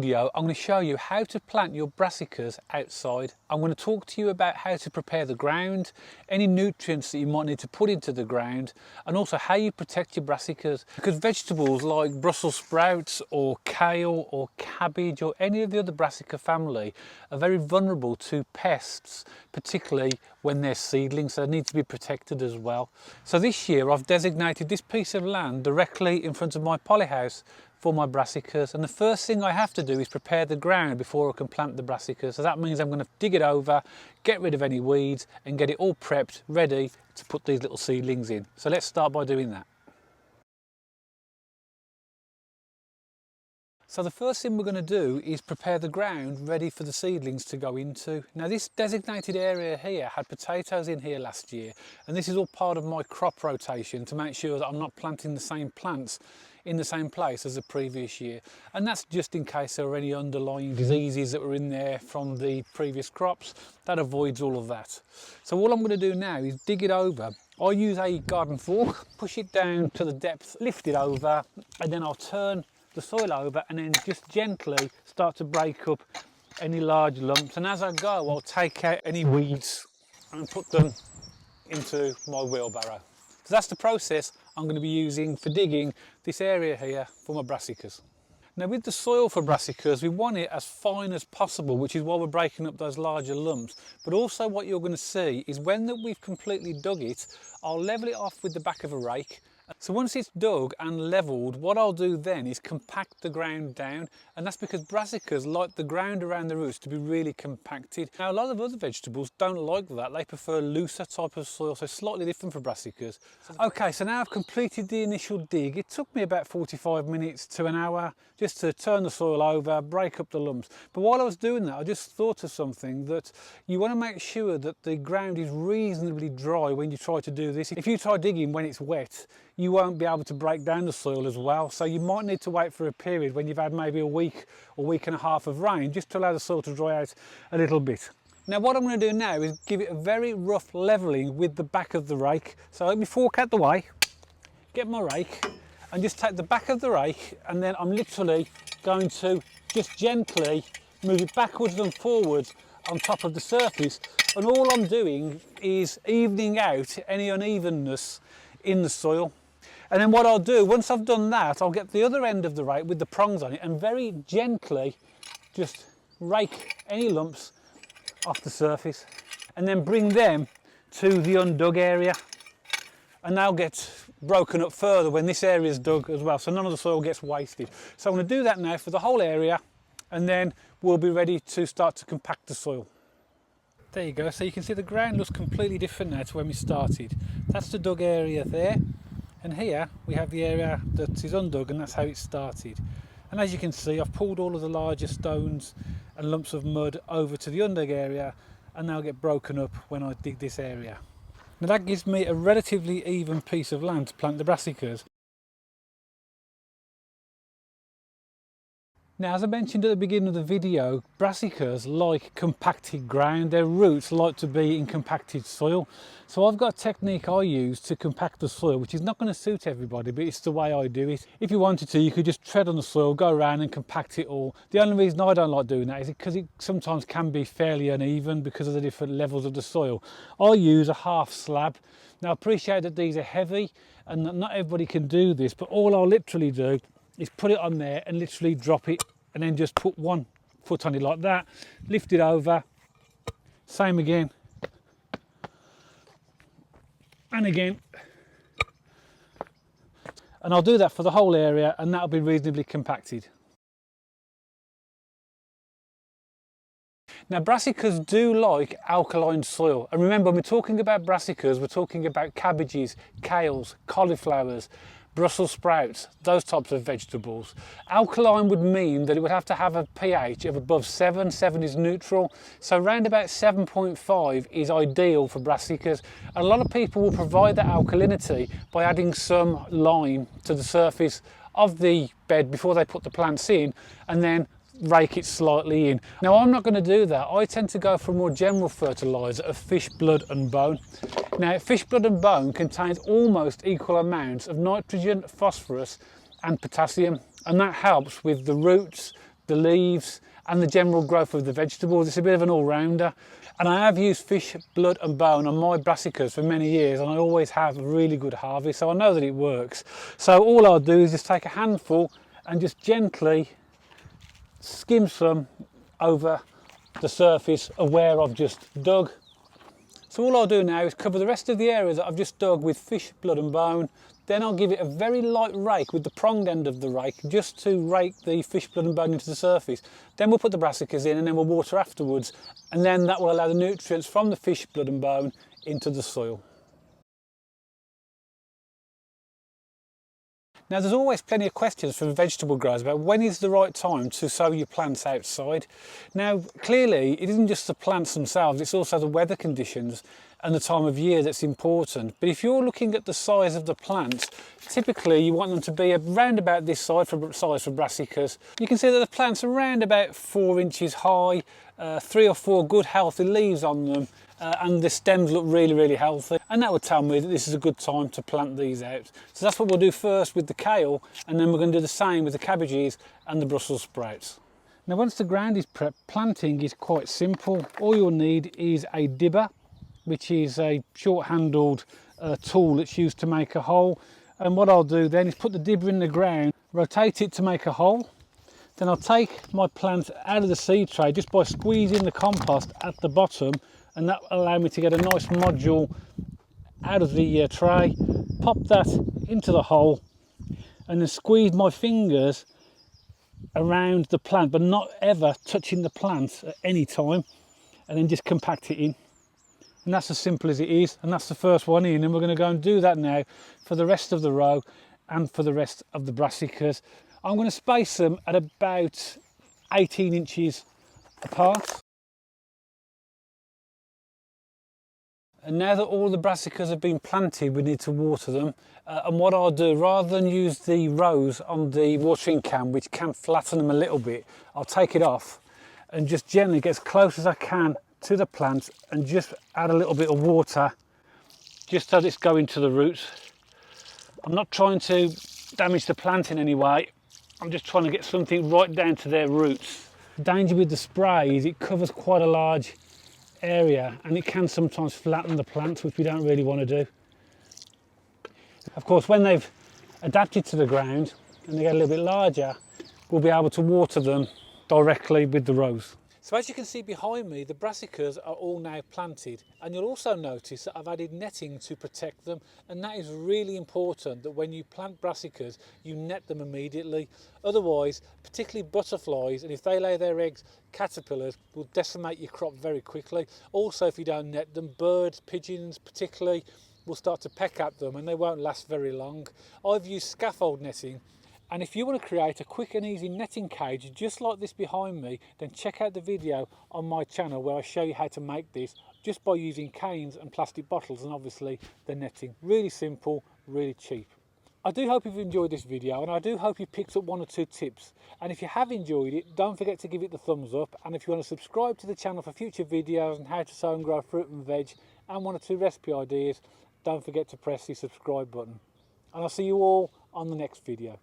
video, I'm going to show you how to plant your brassicas outside. I'm going to talk to you about how to prepare the ground, any nutrients that you might need to put into the ground, and also how you protect your brassicas. Because vegetables like Brussels sprouts or kale or cabbage or any of the other brassica family are very vulnerable to pests, particularly when they're seedlings, so they need to be protected as well. So this year I've designated this piece of land directly in front of my polyhouse for my brassicas, and the first thing I have to do is prepare the ground before I can plant the brassicas. So that means I'm going to dig it over, get rid of any weeds and get it all prepped, ready to put these little seedlings in. So let's start by doing that. So the first thing we're going to do is prepare the ground ready for the seedlings to go into. Now this designated area here had potatoes in here last year, and this is all part of my crop rotation to make sure that I'm not planting the same plants in the same place as the previous year, and that's just in case there were any underlying diseases that were in there from the previous crops. That avoids all of that. So all I'm going to do now is dig it over. I'll use a garden fork, push it down to the depth, lift it over, and then I'll turn the soil over and then just gently start to break up any large lumps, and as I go I'll take out any weeds and put them into my wheelbarrow. So that's the process I'm going to be using for digging this area here for my brassicas. Now with the soil for brassicas, we want it as fine as possible, which is why we're breaking up those larger lumps. But also what you're going to see is when we've completely dug it, I'll level it off with the back of a rake. So once it's dug and levelled, what I'll do then is compact the ground down, and that's because brassicas like the ground around the roots to be really compacted. Now a lot of other vegetables don't like that, they prefer looser type of soil, so slightly different for brassicas. Okay, so now I've completed the initial dig. It took me about 45 minutes to an hour just to turn the soil over, break up the lumps. But while I was doing that, I just thought of something, that you want to make sure that the ground is reasonably dry when you try to do this. If you try digging when it's wet, you won't be able to break down the soil as well, so you might need to wait for a period when you've had maybe a week or week and a half of rain just to allow the soil to dry out a little bit. Now what I'm going to do now is give it a very rough levelling with the back of the rake. So let me fork out the way, get my rake and just take the back of the rake, and then I'm literally going to just gently move it backwards and forwards on top of the surface, and all I'm doing is evening out any unevenness in the soil. And then what I'll do, once I've done that, I'll get the other end of the rake with the prongs on it and very gently just rake any lumps off the surface and then bring them to the undug area, and they'll get broken up further when this area is dug as well, so none of the soil gets wasted. So I'm going to do that now for the whole area, and then we'll be ready to start to compact the soil. There you go, so you can see the ground looks completely different now to when we started. That's the dug area there, and here we have the area that is undug, and that's how it started. And as you can see, I've pulled all of the larger stones and lumps of mud over to the undug area, and they'll get broken up when I dig this area. Now that gives me a relatively even piece of land to plant the brassicas. Now, as I mentioned at the beginning of the video, brassicas like compacted ground. Their roots like to be in compacted soil. So I've got a technique I use to compact the soil, which is not going to suit everybody, but it's the way I do it. If you wanted to, you could just tread on the soil, go around and compact it all. The only reason I don't like doing that is because it sometimes can be fairly uneven because of the different levels of the soil. I use a half slab. Now I appreciate that these are heavy and that not everybody can do this, but all I'll literally do is put it on there and literally drop it, and then just put one foot on it like that, lift it over, same again, and again, and I'll do that for the whole area, and that'll be reasonably compacted. Now brassicas do like alkaline soil, and remember when we're talking about brassicas, we're talking about cabbages, kales, cauliflowers, Brussels sprouts, those types of vegetables. Alkaline would mean that it would have to have a pH of above 7. 7 is neutral, so around about 7.5 is ideal for brassicas. A lot of people will provide that alkalinity by adding some lime to the surface of the bed before they put the plants in, and then rake it slightly in. Now I'm not going to do that. I tend to go for a more general fertiliser of fish blood and bone. Now fish blood and bone contains almost equal amounts of nitrogen, phosphorus and potassium, and that helps with the roots, the leaves and the general growth of the vegetables. It's a bit of an all-rounder. And I have used fish blood and bone on my brassicas for many years, and I always have a really good harvest, so I know that it works. So all I'll do is just take a handful and just gently skim some over the surface of where I've just dug. So all I'll do now is cover the rest of the area that I've just dug with fish blood and bone. Then I'll give it a very light rake with the pronged end of the rake, just to rake the fish blood and bone into the surface. Then we'll put the brassicas in and then we'll water afterwards, and then that will allow the nutrients from the fish blood and bone into the soil. Now there's always plenty of questions from vegetable growers about when is the right time to sow your plants outside. Now clearly it isn't just the plants themselves, it's also the weather conditions and the time of year that's important. But if you're looking at the size of the plants, typically you want them to be around about this size for brassicas. You can see that the plants are around about 4 inches high, 3 or 4 good healthy leaves on them, and the stems look really healthy, and that would tell me that this is a good time to plant these out. So that's what we'll do first with the kale, and then we're going to do the same with the cabbages and the Brussels sprouts. Now once the ground is prepped, planting is quite simple. All you'll need is a dibber, which is a short-handled tool that's used to make a hole. And what I'll do then is put the dibber in the ground, rotate it to make a hole. Then I'll take my plant out of the seed tray just by squeezing the compost at the bottom, and that will allow me to get a nice module out of the tray, pop that into the hole, and then squeeze my fingers around the plant, but not ever touching the plant at any time, and then just compact it in. And that's as simple as it is, and that's the first one in, and we're going to go and do that now for the rest of the row and for the rest of the brassicas. I'm going to space them at about 18 inches apart. And now that all the brassicas have been planted, we need to water them. And what I'll do, rather than use the rows on the watering can, which can flatten them a little bit, I'll take it off and just gently get as close as I can to the plant and just add a little bit of water, just so it's going to the roots. I'm not trying to damage the plant in any way, I'm just trying to get something right down to their roots. The danger with the spray is it covers quite a large area and it can sometimes flatten the plants, which we don't really want to do. Of course, when they've adapted to the ground and they get a little bit larger, we'll be able to water them directly with the rows. So as you can see behind me, the brassicas are all now planted, and you'll also notice that I've added netting to protect them, and that is really important, that when you plant brassicas you net them immediately. Otherwise, particularly butterflies, and if they lay their eggs, caterpillars will decimate your crop very quickly. Also, if you don't net them, birds, pigeons particularly, will start to peck at them and they won't last very long. I've used scaffold netting. And if you want to create a quick and easy netting cage just like this behind me, then check out the video on my channel where I show you how to make this just by using canes and plastic bottles and obviously the netting. Really simple, really cheap. I do hope you've enjoyed this video, and I do hope you picked up 1 or 2 tips. And if you have enjoyed it, don't forget to give it the thumbs up. And if you want to subscribe to the channel for future videos on how to sow and grow fruit and veg and 1 or 2 recipe ideas, don't forget to press the subscribe button. And I'll see you all on the next video.